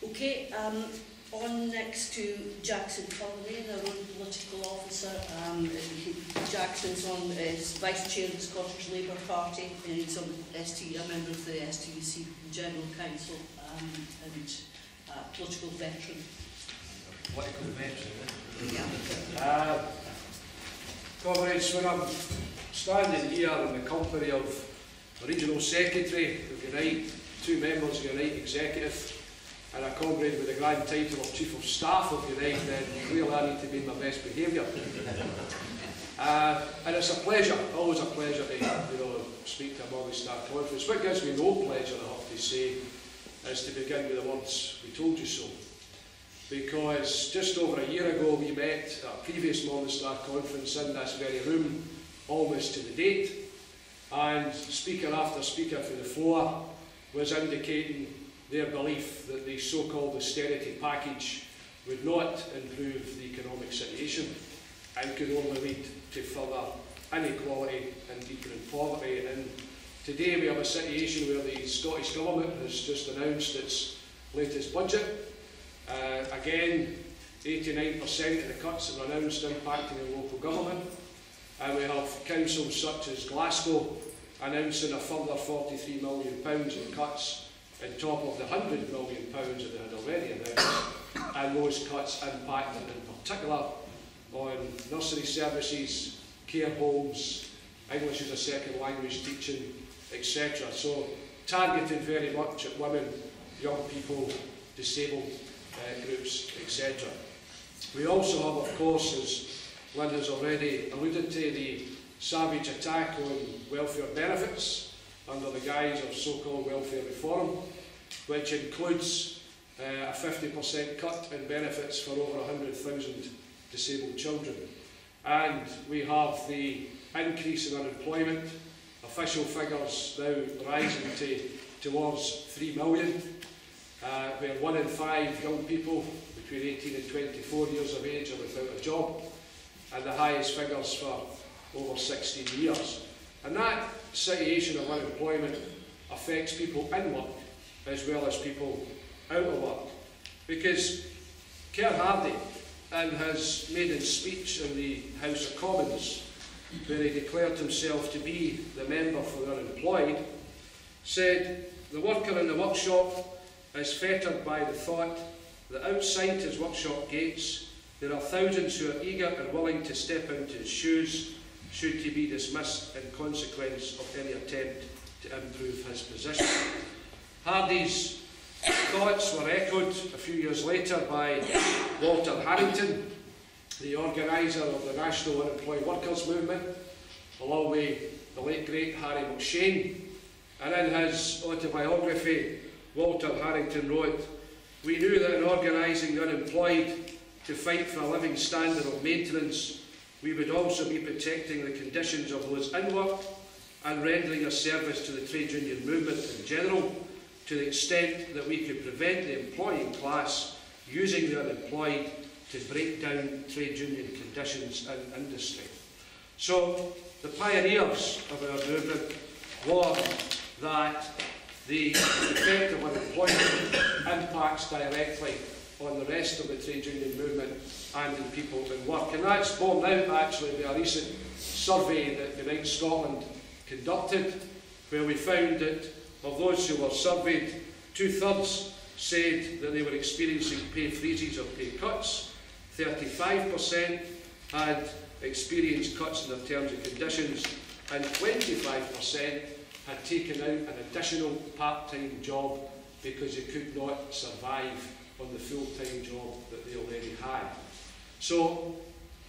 Okay, on next to Jackson Cullinaine, our own political officer. Jackson's on as Vice Chair of the Scottish Labour Party, and he's on a member of the STUC General Council, and political veteran. Political veteran, Yeah. Comrades, when I'm standing here in the company of the Regional Secretary of Unite, two members of Unite Executive, and a comrade with the grand title of Chief of Staff of Unite, then clearly I need to be in my best behaviour. And it's a pleasure, always a pleasure to speak to a multi-star conference. What gives me no pleasure, I have to say, is to begin with the words, "We told you so." Because just over a year ago we met at a previous multi-star conference in this very room, almost to the date, and speaker after speaker from the floor was indicating their belief that the so-called austerity package would not improve the economic situation and could only lead to further inequality and deepening poverty. And today we have a situation where the Scottish Government has just announced its latest budget. Again, 89% of the cuts that were announced impacting the local government. And we have councils such as Glasgow announcing a further £43 million in cuts on top of the £100 million that they had already announced, and those cuts impacting in particular on nursery services, care homes, English as a second language teaching, etc. So targeted very much at women, young people, disabled groups, etc. We also have, of course, as Lynn has already alluded to, the savage attack on welfare benefits under the guise of so-called welfare reform, which includes a 50% cut in benefits for over 100,000 disabled children. And we have the increase in unemployment, official figures now rising towards 3 million, where 1 in 5 young people between 18 and 24 years of age are without a job, and the highest figures for over 16 years. And that situation of unemployment affects people in work as well as people out of work. Because Kerr Hardy, in his maiden speech in the House of Commons, where he declared himself to be the member for the unemployed, said, "The worker in the workshop is fettered by the thought that outside his workshop gates there are thousands who are eager and willing to step into his shoes should he be dismissed in consequence of any attempt to improve his position." Hardy's thoughts were echoed a few years later by Walter Harrington, the organiser of the National Unemployed Workers Movement, along with the late great Harry McShane. And in his autobiography, Walter Harrington wrote, "We knew that in organising the unemployed to fight for a living standard of maintenance, we would also be protecting the conditions of those in work and rendering a service to the trade union movement in general, to the extent that we could prevent the employing class using the unemployed to break down trade union conditions in industry." So the pioneers of our movement warned that the effect of unemployment impacts directly on the rest of the trade union movement and in people in work. And that's borne out actually by a recent survey that Unite Scotland conducted, where we found that of those who were surveyed, 2/3 said that they were experiencing pay freezes or pay cuts, 35% had experienced cuts in their terms and conditions, and 25% had taken out an additional part-time job because they could not survive on the full-time job that they already had. So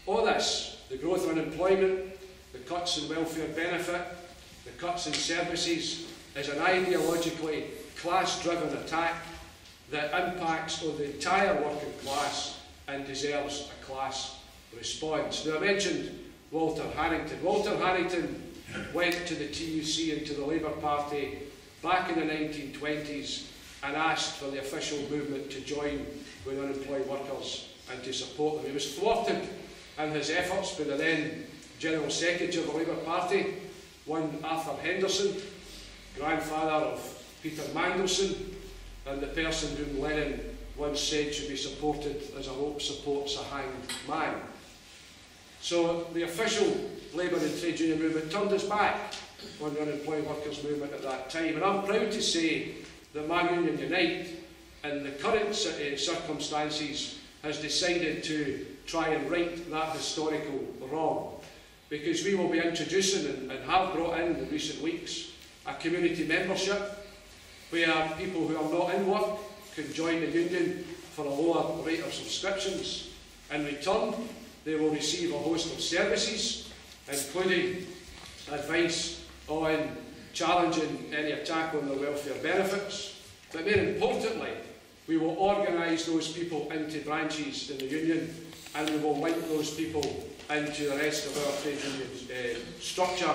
all this, the growth of unemployment, the cuts in welfare benefit, the cuts in services, is an ideologically class-driven attack that impacts on the entire working class and deserves a class response. Now, I mentioned Walter Harrington. Walter Harrington went to the TUC and to the Labour Party back in the 1920s and asked for the official movement to join with unemployed workers and to support them. He was thwarted in his efforts by the then General Secretary of the Labour Party, one Arthur Henderson, grandfather of Peter Mandelson, and the person whom Lenin once said should be supported as a rope supports a hanged man. So the official labour and trade union movement turned us back on the unemployed workers movement at that time. And I'm proud to say that my union, Unite, in the current circumstances, has decided to try and right that historical wrong. Because we will be introducing and have brought in recent weeks a community membership where people who are not in work can join the union for a lower rate of subscriptions. In return, they will receive a host of services, including advice on challenging any attack on their welfare benefits. But more importantly, we will organise those people into branches in the union, and we will link those people into the rest of our trade union structure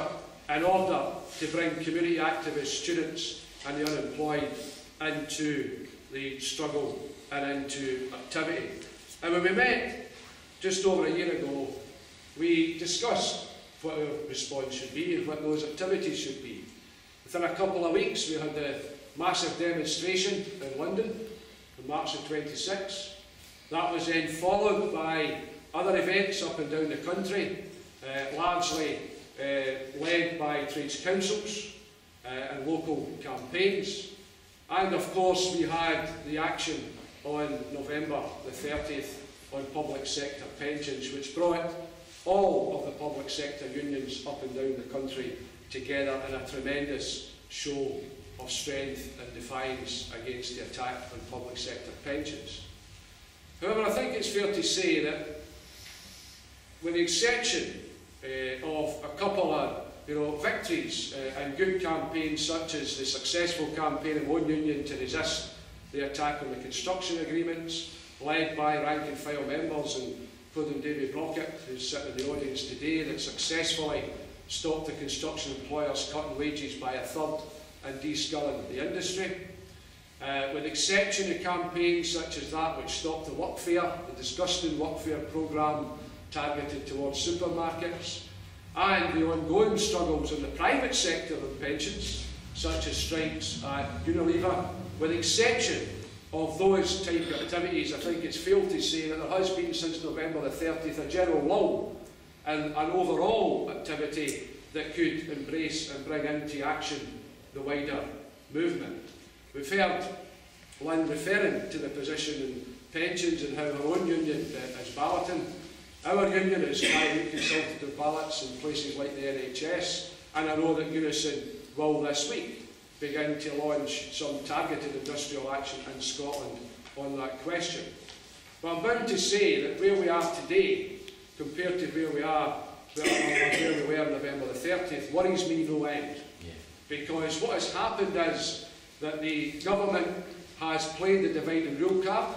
in order to bring community activists, students and the unemployed into the struggle and into activity. And when we met just over a year ago, we discussed what our response should be and what those activities should be. Within a couple of weeks, we had a massive demonstration in London on March the 26th. That was then followed by other events up and down the country, largely led by trades councils and local campaigns. And of course we had the action on November the 30th on public sector pensions, which brought all of the public sector unions up and down the country together in a tremendous show of strength and defiance against the attack on public sector pensions. However, I think it's fair to say that with the exception of a couple of victories and good campaigns, such as the successful campaign in one union to resist the attack on the construction agreements, led by rank and file members, including David Brockett, who's sitting in the audience today, that successfully stopped the construction employers cutting wages by a third and de-skilling the industry. With the exception of campaigns such as that which stopped the workfare, the disgusting workfare programme targeted towards supermarkets, and the ongoing struggles in the private sector of pensions, such as strikes at Unilever, with the exception of those type of activities, I think it's fair to say that there has been since November the 30th a general lull and an overall activity that could embrace and bring into action the wider movement. We've heard Lynn referring to the position in pensions and how her own union is balloting. Our union is highly consultative ballots in places like the NHS, and I know that Unison will this week begin to launch some targeted industrial action in Scotland on that question. But I'm bound to say that where we are today, compared to where we are, where we were on November the 30th, worries me no end. Because what has happened is that the government has played the divide and rule card.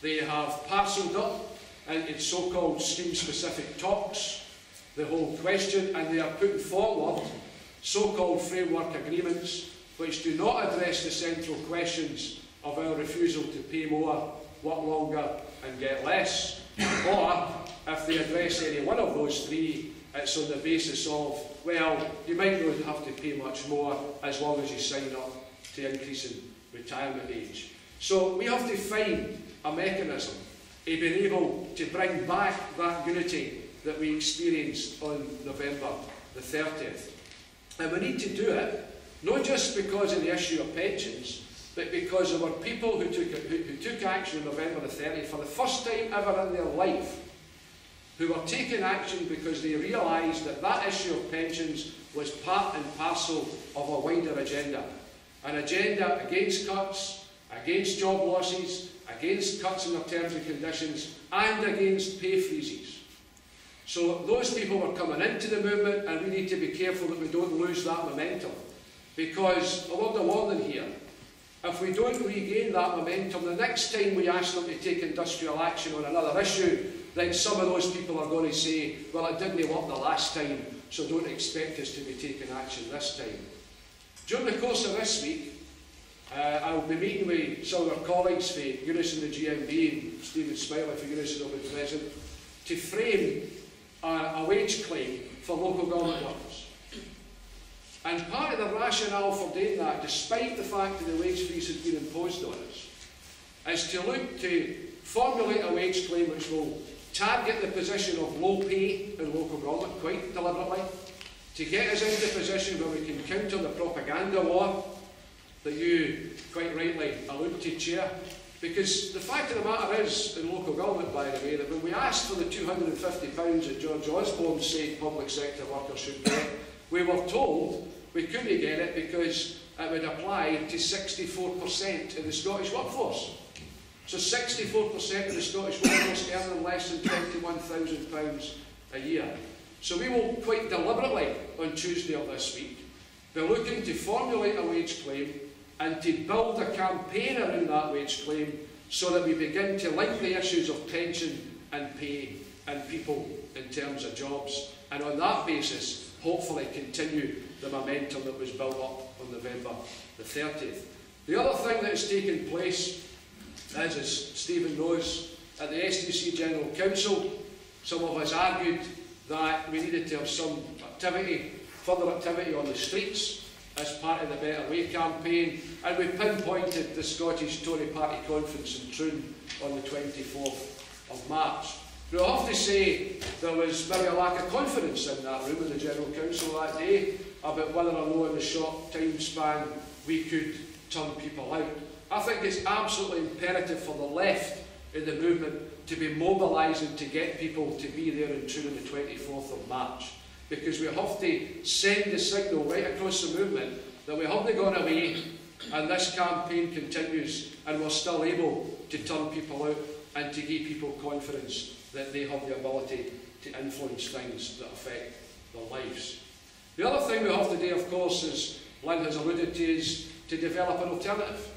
They have parcelled up into so-called scheme-specific talks the whole question, and they are putting forward so-called framework agreements which do not address the central questions of our refusal to pay more, work longer and get less, or if they address any one of those three, it's on the basis of, well, you might not have to pay much more as long as you sign up to increasing retirement age. So we have to find a mechanism of being able to bring back that unity that we experienced on November the 30th. And we need to do it, not just because of the issue of pensions, but because there were people who took action on November the 30th for the first time ever in their life, who were taking action because they realised that that issue of pensions was part and parcel of a wider agenda. An agenda against cuts, against job losses, against cuts in their terms and conditions, and against pay freezes. So those people were coming into the movement, and we need to be careful that we don't lose that momentum. Because, a word of warning here, if we don't regain that momentum, the next time we ask them to take industrial action on another issue, then some of those people are going to say, well, it didn't work the last time, so don't expect us to be taking action this time. During the course of this week, I'll be meeting with some of our colleagues for Unison the GMB, and Stephen Smiley for Unison will be present, to frame a wage claim for local government workers. And part of the rationale for doing that, despite the fact that the wage freeze has been imposed on us, is to look to formulate a wage claim which will target the position of low pay in local government quite deliberately, to get us into a position where we can counter the propaganda war that you quite rightly allude to, Chair. Because the fact of the matter is, in local government, by the way, that when we asked for the £250 that George Osborne said public sector workers should get, we were told we couldn't get it because it would apply to 64% of the Scottish workforce. So 64% of the Scottish workforce earning less than £21,000 a year. So we will quite deliberately, on Tuesday of this week, be looking to formulate a wage claim and to build a campaign around that wage claim so that we begin to link the issues of pension and pay and people in terms of jobs. And on that basis, hopefully continue the momentum that was built up on November the 30th. The other thing that has taken place is, as Stephen knows, at the STC General Council, some of us argued that we needed to have some activity, further activity on the streets as part of the Better Way campaign, and we pinpointed the Scottish Tory Party Conference in Troon on the 24th of March. But I have to say there was maybe a lack of confidence in that room in the General Council that day about whether or not in the short time span we could turn people out. I think it's absolutely imperative for the left in the movement to be mobilising to get people to be there in Troon on the 24th of March. Because we have to send the signal right across the movement that we haven't gone away and this campaign continues and we're still able to turn people out and to give people confidence that they have the ability to influence things that affect their lives. The other thing we have to do, of course, as Lynn has alluded to, is to develop an alternative.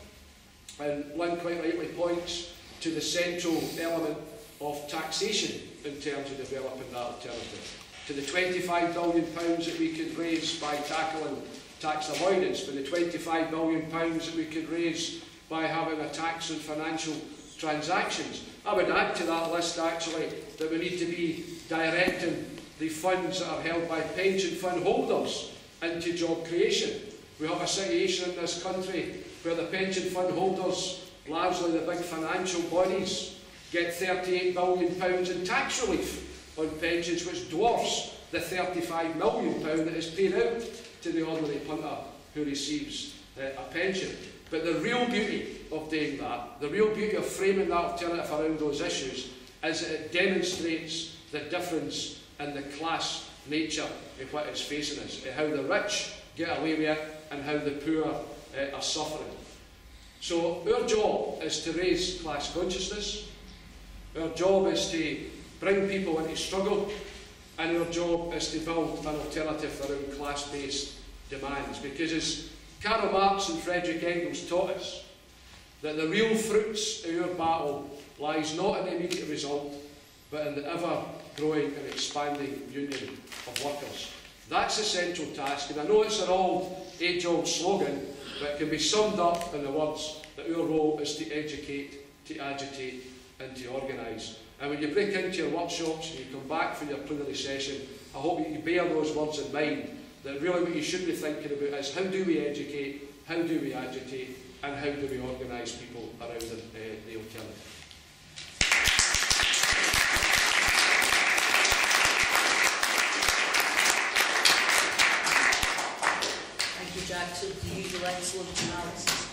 And Lynn quite rightly points to the central element of taxation in terms of developing that alternative. To the £25 billion that we could raise by tackling tax avoidance, for the £25 billion that we could raise by having a tax on financial transactions. I would add to that list, actually, that we need to be directing the funds that are held by pension fund holders into job creation. We have a situation in this country where the pension fund holders, largely the big financial bodies, get £38 billion in tax relief on pensions, which dwarfs the £35 million that is paid out to the ordinary punter who receives a pension. But the real beauty of doing that, the real beauty of framing that alternative around those issues, is that it demonstrates the difference in the class nature of what is facing us, how the rich get away with it and how the poor are suffering. So our job is to raise class consciousness, our job is to bring people into struggle, and our job is to build an alternative around class-based demands. Because as Karl Marx and Friedrich Engels taught us, that the real fruits of our battle lies not in the immediate result, but in the ever-growing and expanding union of workers. That's the central task, and I know it's an old, age-old slogan, but it can be summed up in the words that our role is to educate, to agitate, and to organise. And when you break into your workshops and you come back for your plenary session, I hope that you bear those words in mind, that really what you should be thinking about is how do we educate, how do we agitate, and how do we organise people around the alternative. Thank you, Jackson, for the usual excellent analysis.